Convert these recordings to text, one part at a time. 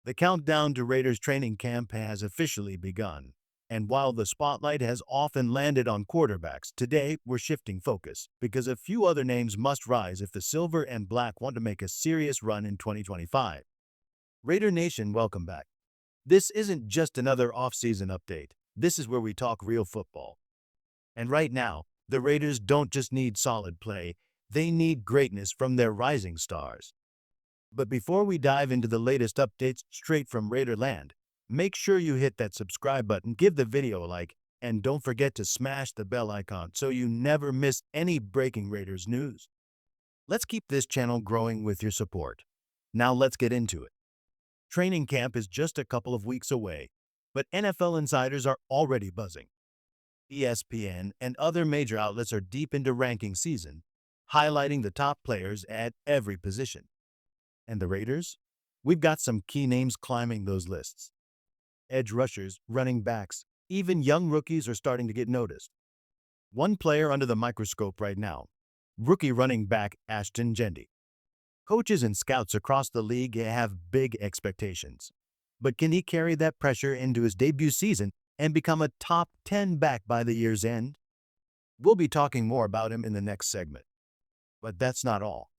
The countdown to Raiders training camp has officially begun. And while the spotlight has often landed on quarterbacks, today we're shifting focus because a few other names must rise if the Silver and Black want to make a serious run in 2025. Raider Nation, welcome back. This isn't just another off-season update. This is where we talk real football. And right now, the Raiders don't just need solid play, they need greatness from their rising stars. But before we dive into the latest updates straight from Raiderland, make sure you hit that subscribe button, give the video a like, and don't forget to smash the bell icon so you never miss any breaking Raiders news. Let's keep this channel growing with your support. Now let's get into it. Training camp is just a couple of weeks away, but NFL insiders are already buzzing. ESPN and other major outlets are deep into ranking season, highlighting the top players at every position. And the Raiders? We've got some key names climbing those lists. Edge rushers, running backs, even young rookies are starting to get noticed. One player under the microscope right now, rookie running back Ashton Jeanty. Coaches and scouts across the league have big expectations. But can he carry that pressure into his debut season and become a top 10 back by the year's end? We'll be talking more about him in the next segment. But that's not all.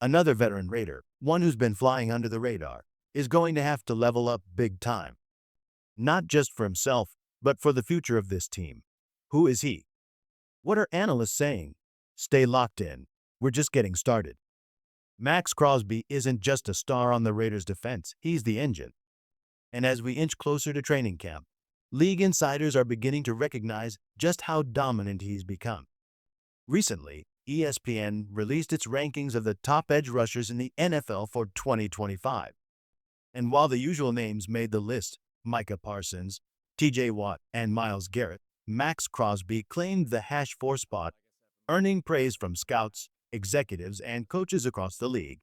Another veteran Raider, one who's been flying under the radar, is going to have to level up big time. Not just for himself, but for the future of this team. Who is he? What are analysts saying? Stay locked in. We're just getting started. Maxx Crosby isn't just a star on the Raiders' defense, he's the engine. And as we inch closer to training camp, league insiders are beginning to recognize just how dominant he's become. Recently, ESPN released its rankings of the top edge rushers in the NFL for 2025. And while the usual names made the list, Micah Parsons, TJ Watt, and Myles Garrett, Maxx Crosby claimed the #4 spot, earning praise from scouts, executives, and coaches across the league.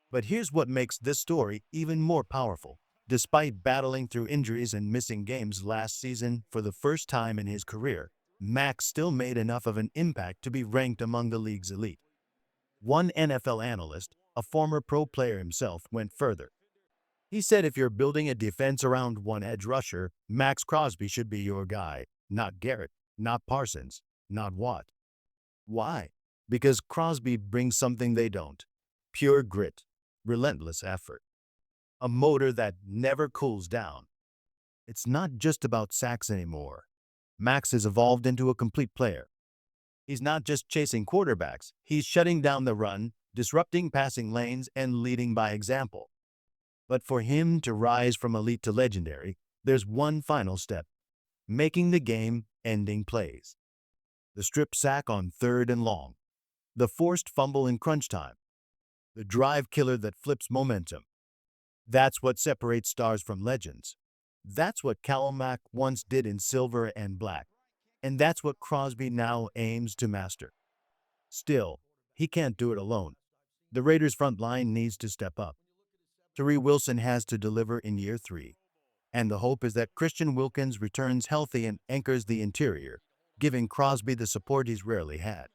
But here's what makes this story even more powerful. Despite battling through injuries and missing games last season for the first time in his career, Max still made enough of an impact to be ranked among the league's elite. One NFL analyst, a former pro player himself, went further. He said if you're building a defense around one edge rusher, Maxx Crosby should be your guy, not Garrett, not Parsons, not Watt. Why? Because Crosby brings something they don't. Pure grit, relentless effort. A motor that never cools down. It's not just about sacks anymore. Max has evolved into a complete player. He's not just chasing quarterbacks, he's shutting down the run, disrupting passing lanes, and leading by example. But for him to rise from elite to legendary, there's one final step: making the game-ending plays. The strip sack on 3rd and long. The forced fumble in crunch time. The drive killer that flips momentum. That's what separates stars from legends. That's what Callum Mack once did in Silver and Black. And that's what Crosby now aims to master. Still, he can't do it alone. The Raiders' front line needs to step up. Tyree Wilson has to deliver in year 3. And the hope is that Christian Wilkins returns healthy and anchors the interior, giving Crosby the support he's rarely had.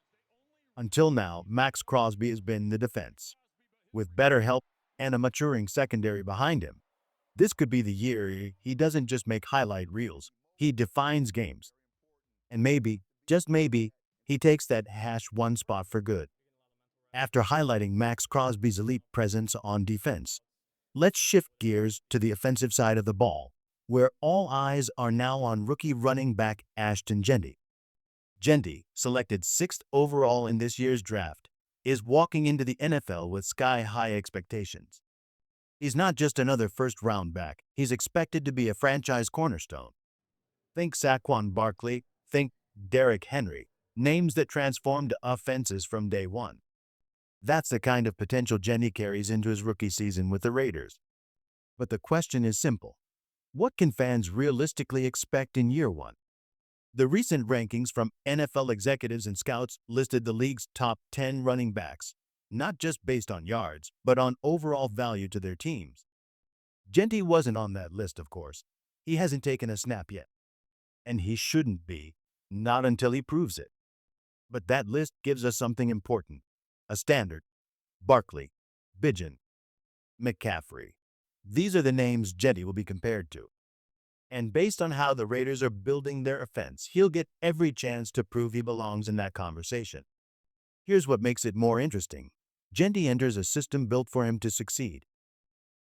Until now, Maxx Crosby has been the defense. With better help and a maturing secondary behind him, this could be the year he doesn't just make highlight reels, he defines games. And maybe, just maybe, he takes that #1 spot for good. After highlighting Maxx Crosby's elite presence on defense, let's shift gears to the offensive side of the ball, where all eyes are now on rookie running back Ashton Jeanty. Jeanty, selected 6th overall in this year's draft, is walking into the NFL with sky-high expectations. He's not just another first-round back, he's expected to be a franchise cornerstone. Think Saquon Barkley, think Derrick Henry, names that transformed offenses from day one. That's the kind of potential Jeanty carries into his rookie season with the Raiders. But the question is simple. What can fans realistically expect in year 1? The recent rankings from NFL executives and scouts listed the league's top 10 running backs, not just based on yards, but on overall value to their teams. Jeanty wasn't on that list, of course. He hasn't taken a snap yet. And he shouldn't be, not until he proves it. But that list gives us something important. A standard. Barkley, Bijan, McCaffrey. These are the names Jeanty will be compared to. And based on how the Raiders are building their offense, he'll get every chance to prove he belongs in that conversation. Here's what makes it more interesting. Jeanty enters a system built for him to succeed.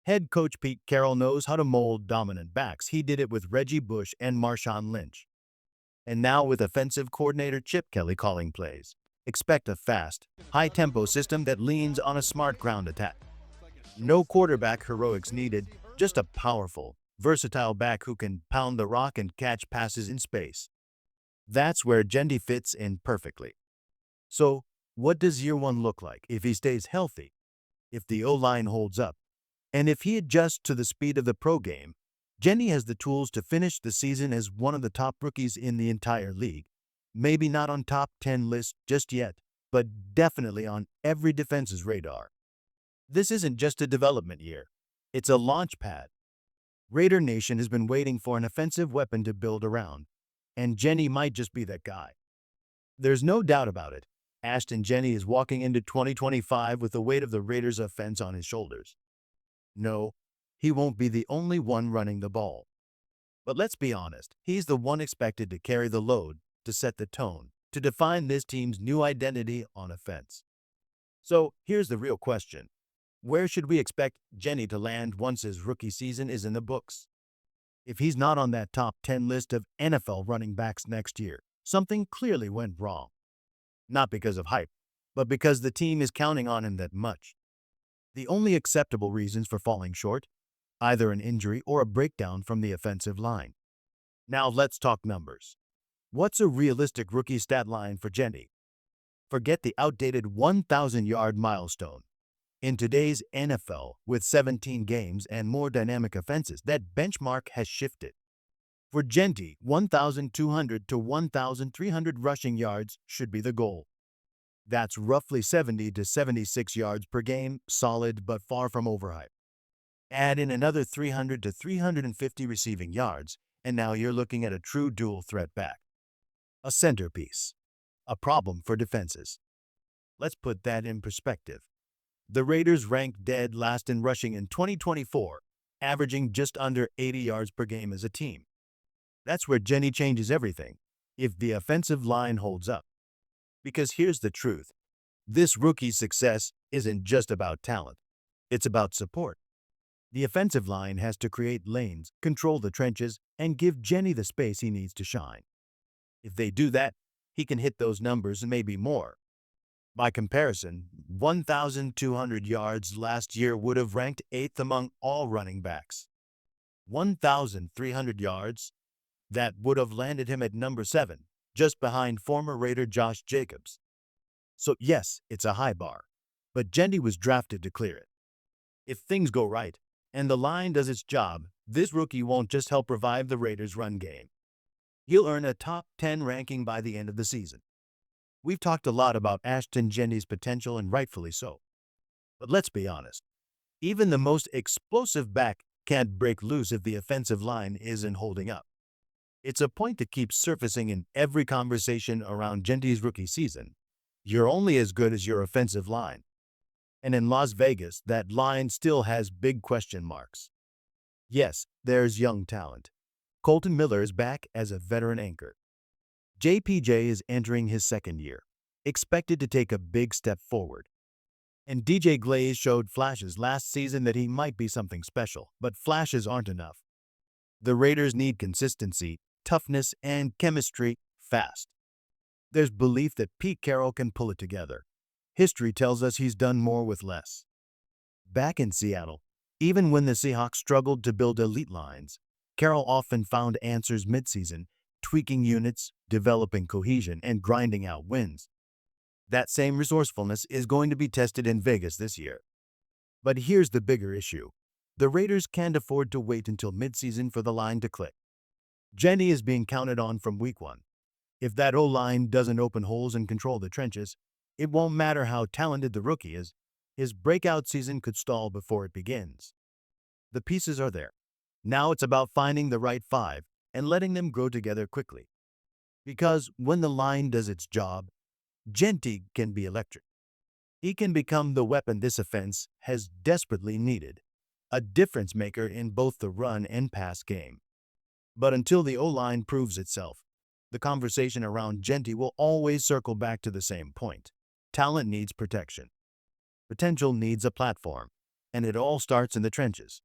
Head coach Pete Carroll knows how to mold dominant backs. He did it with Reggie Bush and Marshawn Lynch. And now with offensive coordinator Chip Kelly calling plays. Expect a fast, high-tempo system that leans on a smart ground attack. No quarterback heroics needed, just a powerful, versatile back who can pound the rock and catch passes in space. That's where Jeanty fits in perfectly. So, what does year one look like if he stays healthy, if the O-line holds up, and if he adjusts to the speed of the pro game? Jeanty has the tools to finish the season as one of the top rookies in the entire league. Maybe not on top 10 lists just yet, but definitely on every defense's radar. This isn't just a development year. It's a launch pad. Raider Nation has been waiting for an offensive weapon to build around, and Jeanty might just be that guy. There's no doubt about it. Ashton Jeanty is walking into 2025 with the weight of the Raiders' offense on his shoulders. No, he won't be the only one running the ball. But let's be honest, he's the one expected to carry the load, to set the tone, to define this team's new identity on offense. So here's the real question. Where should we expect Jeanty to land once his rookie season is in the books? If he's not on that top 10 list of NFL running backs next year, something clearly went wrong. Not because of hype, but because the team is counting on him that much. The only acceptable reasons for falling short? Either an injury or a breakdown from the offensive line. Now let's talk numbers. What's a realistic rookie stat line for Jeanty? Forget the outdated 1,000-yard milestone. In today's NFL, with 17 games and more dynamic offenses, that benchmark has shifted. For Jeanty, 1,200 to 1,300 rushing yards should be the goal. That's roughly 70 to 76 yards per game, solid but far from overhype. Add in another 300 to 350 receiving yards, and now you're looking at a true dual threat back. A centerpiece. A problem for defenses. Let's put that in perspective. The Raiders ranked dead last in rushing in 2024, averaging just under 80 yards per game as a team. That's where Jeanty changes everything, if the offensive line holds up. Because here's the truth. This rookie's success isn't just about talent. It's about support. The offensive line has to create lanes, control the trenches, and give Jeanty the space he needs to shine. If they do that, he can hit those numbers and maybe more. By comparison, 1,200 yards last year would have ranked 8th among all running backs. 1,300 yards? That would have landed him at number 7, just behind former Raider Josh Jacobs. So yes, it's a high bar, but Jeanty was drafted to clear it. If things go right, and the line does its job, this rookie won't just help revive the Raiders' run game. He'll earn a top 10 ranking by the end of the season. We've talked a lot about Ashton Jeanty's potential, and rightfully so. But let's be honest. Even the most explosive back can't break loose if the offensive line isn't holding up. It's a point that keeps surfacing in every conversation around Jeanty's rookie season. You're only as good as your offensive line. And in Las Vegas, that line still has big question marks. Yes, there's young talent. Kolton Miller is back as a veteran anchor. JPJ is entering his second year, expected to take a big step forward. And DJ Glaze showed flashes last season that he might be something special, but flashes aren't enough. The Raiders need consistency, toughness, and chemistry fast. There's belief that Pete Carroll can pull it together. History tells us he's done more with less. Back in Seattle, even when the Seahawks struggled to build elite lines, Carroll often found answers midseason, tweaking units, developing cohesion, and grinding out wins. That same resourcefulness is going to be tested in Vegas this year. But here's the bigger issue. The Raiders can't afford to wait until midseason for the line to click. Jeanty is being counted on from week 1. If that O-line doesn't open holes and control the trenches, it won't matter how talented the rookie is. His breakout season could stall before it begins. The pieces are there. Now it's about finding the right 5 and letting them grow together quickly. Because when the line does its job, Jeanty can be electric. He can become the weapon this offense has desperately needed. a difference maker in both the run and pass game. But until the O-line proves itself, the conversation around Jeanty will always circle back to the same point. Talent needs protection. Potential needs a platform. And it all starts in the trenches.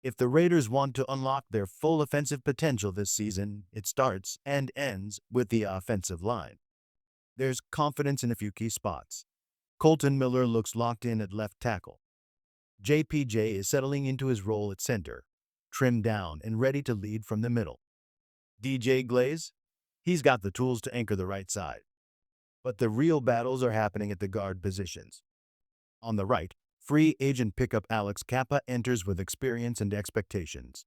If the Raiders want to unlock their full offensive potential this season, it starts and ends with the offensive line. There's confidence in a few key spots. Colton Miller looks locked in at left tackle. JPJ is settling into his role at center, trimmed down and ready to lead from the middle. DJ Glaze? He's got the tools to anchor the right side. But the real battles are happening at the guard positions. On the right, free agent pickup Alex Kappa enters with experience and expectations.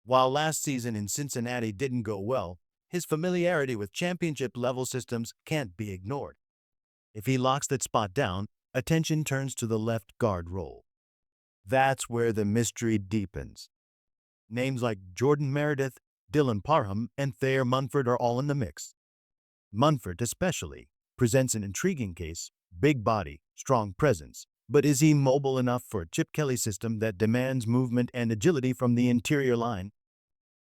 While last season in Cincinnati didn't go well, his familiarity with championship-level systems can't be ignored. If he locks that spot down, attention turns to the left guard role. That's where the mystery deepens. Names like Jordan Meredith, Dylan Parham, and Thayer Munford are all in the mix. Munford, especially, presents an intriguing case: big body, strong presence. But is he mobile enough for a Chip Kelly system that demands movement and agility from the interior line?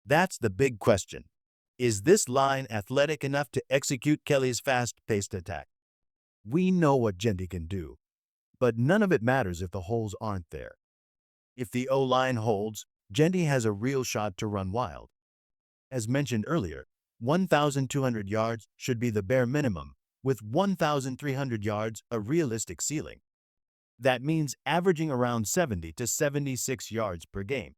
That's the big question. Is this line athletic enough to execute Kelly's fast-paced attack? We know what Jeanty can do, but none of it matters if the holes aren't there. If the O-line holds, Jeanty has a real shot to run wild. As mentioned earlier, 1,200 yards should be the bare minimum, with 1,300 yards a realistic ceiling. That means averaging around 70 to 76 yards per game.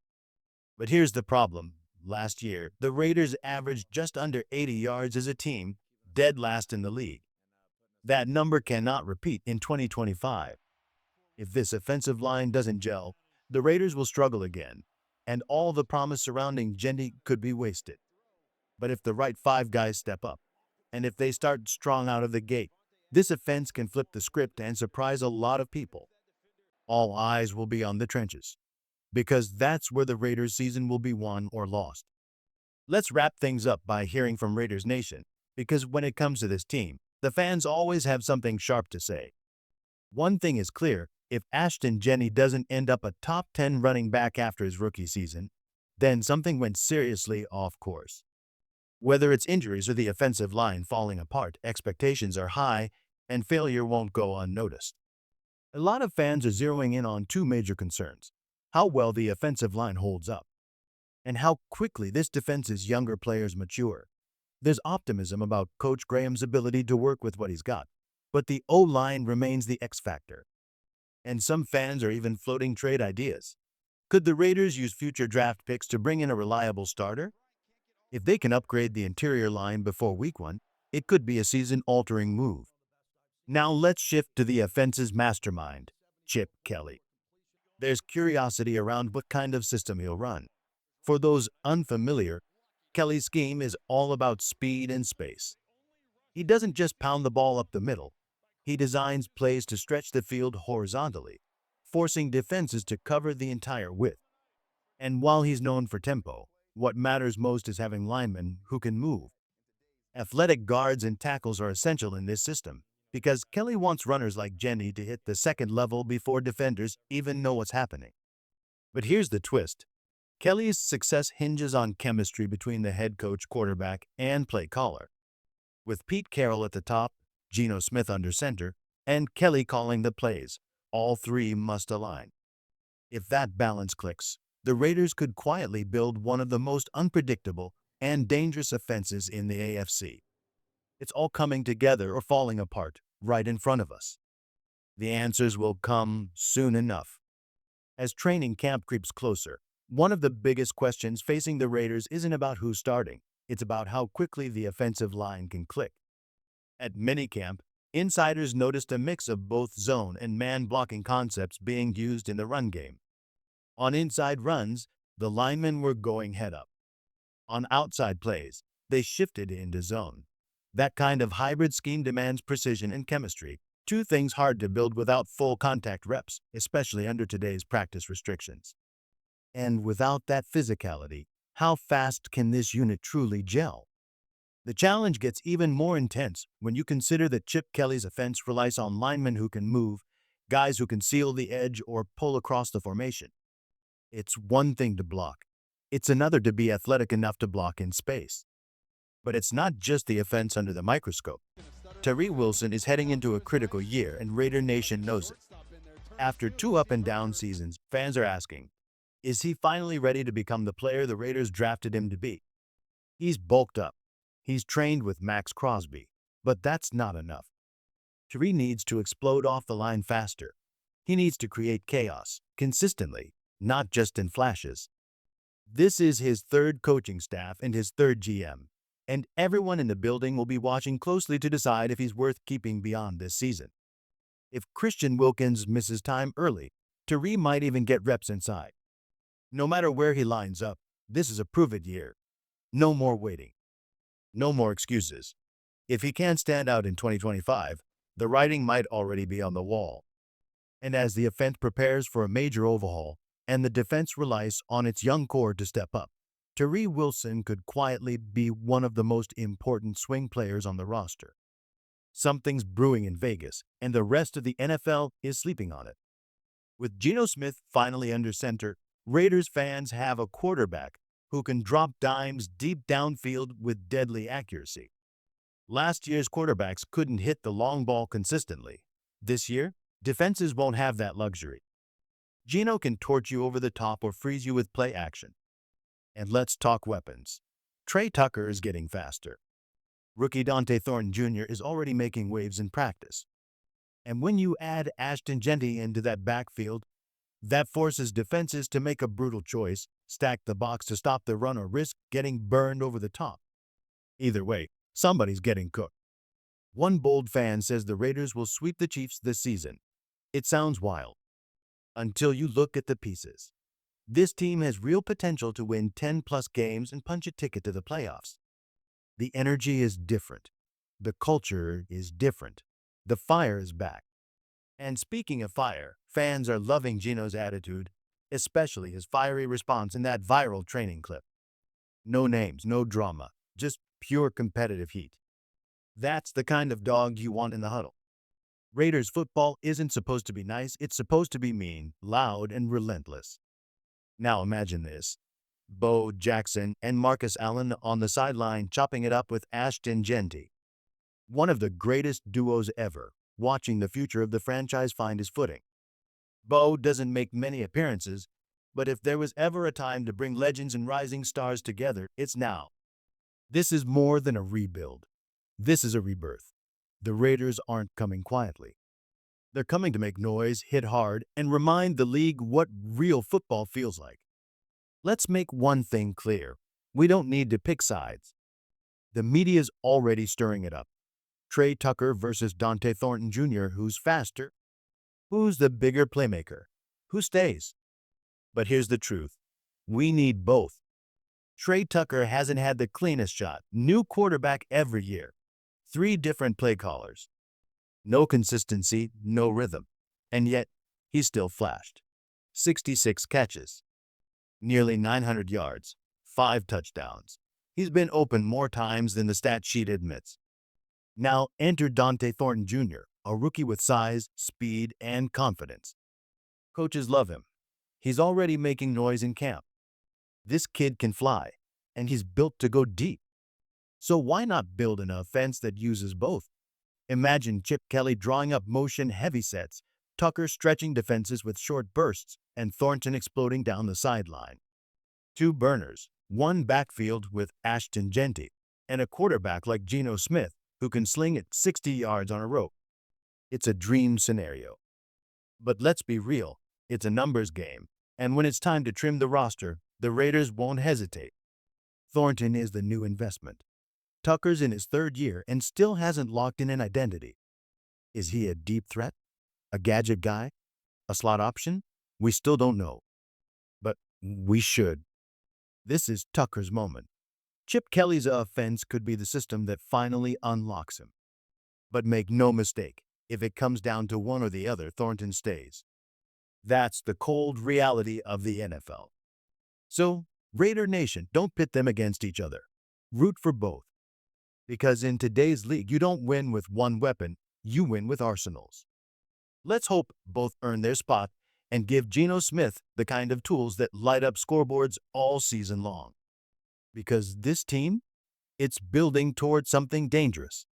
But here's the problem. Last year, the Raiders averaged just under 80 yards as a team, dead last in the league. That number cannot repeat in 2025. If this offensive line doesn't gel, the Raiders will struggle again, and all the promise surrounding Jeanty could be wasted. But if the right five guys step up, and if they start strong out of the gate, this offense can flip the script and surprise a lot of people. All eyes will be on the trenches, because that's where the Raiders season will be won or lost. Let's wrap things up by hearing from Raiders Nation, because when it comes to this team, the fans always have something sharp to say. One thing is clear: if Ashton Jeanty doesn't end up a top 10 running back after his rookie season, then something went seriously off course. Whether it's injuries or the offensive line falling apart, expectations are high, and failure won't go unnoticed. A lot of fans are zeroing in on two major concerns: how well the offensive line holds up, and how quickly this defense's younger players mature. There's optimism about Coach Graham's ability to work with what he's got, but the O-line remains the X factor. And some fans are even floating trade ideas. Could the Raiders use future draft picks to bring in a reliable starter? If they can upgrade the interior line before week 1, it could be a season-altering move. Now let's shift to the offense's mastermind, Chip Kelly. There's curiosity around what kind of system he'll run. For those unfamiliar, Kelly's scheme is all about speed and space. He doesn't just pound the ball up the middle. He designs plays to stretch the field horizontally, forcing defenses to cover the entire width. And while he's known for tempo, what matters most is having linemen who can move. Athletic guards and tackles are essential in this system, because Kelly wants runners like Jeanty to hit the second level before defenders even know what's happening. But here's the twist. Kelly's success hinges on chemistry between the head coach, quarterback, and play caller. With Pete Carroll at the top, Geno Smith under center, and Kelly calling the plays, all three must align. If that balance clicks, the Raiders could quietly build one of the most unpredictable and dangerous offenses in the AFC. It's all coming together or falling apart right in front of us. The answers will come soon enough. As training camp creeps closer, one of the biggest questions facing the Raiders isn't about who's starting. It's about how quickly the offensive line can click. At minicamp, insiders noticed a mix of both zone and man-blocking concepts being used in the run game. On inside runs, the linemen were going head up. On outside plays, they shifted into zone. That kind of hybrid scheme demands precision and chemistry, two things hard to build without full contact reps, especially under today's practice restrictions. And without that physicality, how fast can this unit truly gel? The challenge gets even more intense when you consider that Chip Kelly's offense relies on linemen who can move, guys who can seal the edge or pull across the formation. It's one thing to block. It's another to be athletic enough to block in space. But it's not just the offense under the microscope. Tyree Wilson is heading into a critical year, and Raider Nation knows it. After two up-and-down seasons, fans are asking, is he finally ready to become the player the Raiders drafted him to be? He's bulked up. He's trained with Max Crosby. But that's not enough. Tyree needs to explode off the line faster. He needs to create chaos, consistently, not just in flashes. This is his third coaching staff and his third GM, and everyone in the building will be watching closely to decide if he's worth keeping beyond this season. If Christian Wilkins misses time early, Tyree might even get reps inside. No matter where he lines up, this is a prove-it year. No more waiting. No more excuses. If he can't stand out in 2025, the writing might already be on the wall. And as the offense prepares for a major overhaul, and the defense relies on its young core to step up, Tyree Wilson could quietly be one of the most important swing players on the roster. Something's brewing in Vegas, and the rest of the NFL is sleeping on it. With Geno Smith finally under center, Raiders fans have a quarterback who can drop dimes deep downfield with deadly accuracy. Last year's quarterbacks couldn't hit the long ball consistently. This year, defenses won't have that luxury. Geno can torch you over the top or freeze you with play action. And let's talk weapons. Trey Tucker is getting faster. Rookie Dante Thornton Jr. is already making waves in practice. And when you add Ashton Jeanty into that backfield, that forces defenses to make a brutal choice, stack the box to stop the run or risk getting burned over the top. Either way, somebody's getting cooked. One bold fan says the Raiders will sweep the Chiefs this season. It sounds wild. Until you look at the pieces. This team has real potential to win 10-plus games and punch a ticket to the playoffs. The energy is different. The culture is different. The fire is back. And speaking of fire, fans are loving Geno's attitude, especially his fiery response in that viral training clip. No names, no drama, just pure competitive heat. That's the kind of dog you want in the huddle. Raiders football isn't supposed to be nice, it's supposed to be mean, loud, and relentless. Now imagine this. Bo Jackson and Marcus Allen on the sideline chopping it up with Ashton Jeanty. One of the greatest duos ever, watching the future of the franchise find his footing. Bo doesn't make many appearances, but if there was ever a time to bring legends and rising stars together, it's now. This is more than a rebuild. This is a rebirth. The Raiders aren't coming quietly. They're coming to make noise, hit hard, and remind the league what real football feels like. Let's make one thing clear. We don't need to pick sides. The media's already stirring it up. Trey Tucker versus Dante Thornton Jr., who's faster? Who's the bigger playmaker? Who stays? But here's the truth. We need both. Trey Tucker hasn't had the cleanest shot. New quarterback every year. 3 different play callers. No consistency, no rhythm. And yet, he's still flashed. 66 catches. Nearly 900 yards. 5 touchdowns. He's been open more times than the stat sheet admits. Now enter Dante Thornton Jr., a rookie with size, speed, and confidence. Coaches love him. He's already making noise in camp. This kid can fly, and he's built to go deep. So why not build an offense that uses both? Imagine Chip Kelly drawing up motion heavy sets, Tucker stretching defenses with short bursts, and Thornton exploding down the sideline. 2 burners, 1 backfield with Ashton Jeanty, and a quarterback like Geno Smith who can sling it 60 yards on a rope. It's a dream scenario. But let's be real, it's a numbers game, and when it's time to trim the roster, the Raiders won't hesitate. Thornton is the new investment. Tucker's in his 3rd year and still hasn't locked in an identity. Is he a deep threat? A gadget guy? A slot option? We still don't know. But we should. This is Tucker's moment. Chip Kelly's offense could be the system that finally unlocks him. But make no mistake, if it comes down to one or the other, Thornton stays. That's the cold reality of the NFL. So, Raider Nation, don't pit them against each other. Root for both. Because in today's league, you don't win with one weapon, you win with arsenals. Let's hope both earn their spot and give Geno Smith the kind of tools that light up scoreboards all season long. Because this team, it's building toward something dangerous.